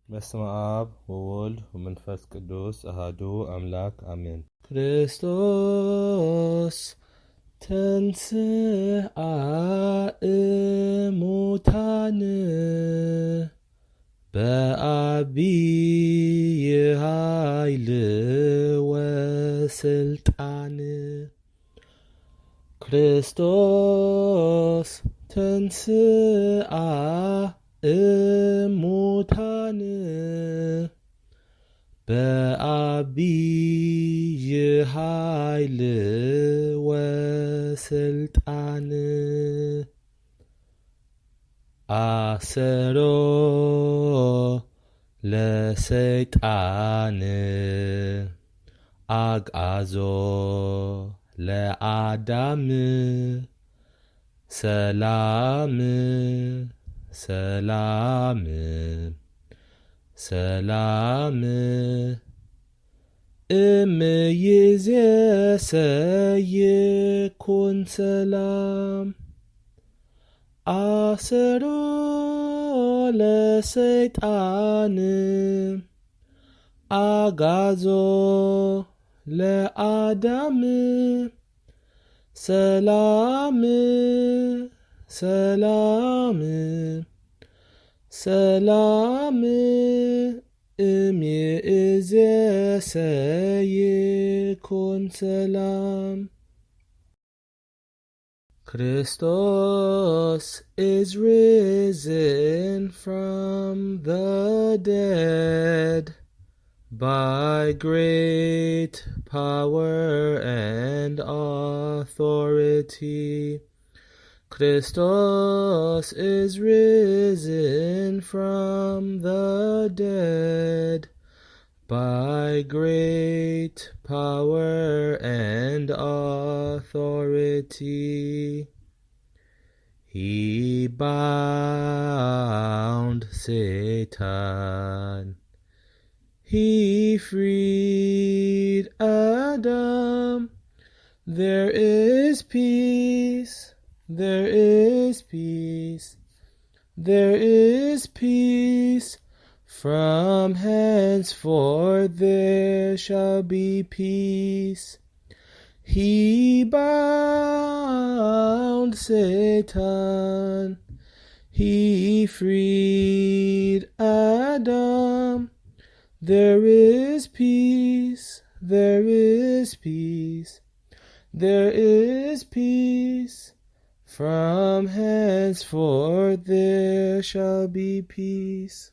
በስመ አብ ወወልድ ወመንፈስ ቅዱስ አሐዱ አምላክ አሜን። ክርስቶስ ተንሥአ እሙታን በዐቢይ ኃይል ወሥልጣን። ክርስቶስ ተንሥአ እሙታን በዐቢይ ኃይል ወሥልጣን። አሰሮ ለሰይጣን አግዓዞ ለአዳም ሰላም ሰላም ሰላም እምይእዜሰ ይኩን ሰላም። አሰሮ ለሰይጣን አግዓዞ ለአዳም ሰላም ሰላም ሰላም እምይእዜሰ ይኩን ሰላም። Christos is risen from the dead by great power and authority. Christos is risen from the dead by great power and authority. He bound Satan. He freed Adam. There is peace. There is peace. There is peace. From henceforth there shall be peace. He bound Satan. He freed Adam. There is peace. There is peace. There is peace. From henceforth there shall be peace.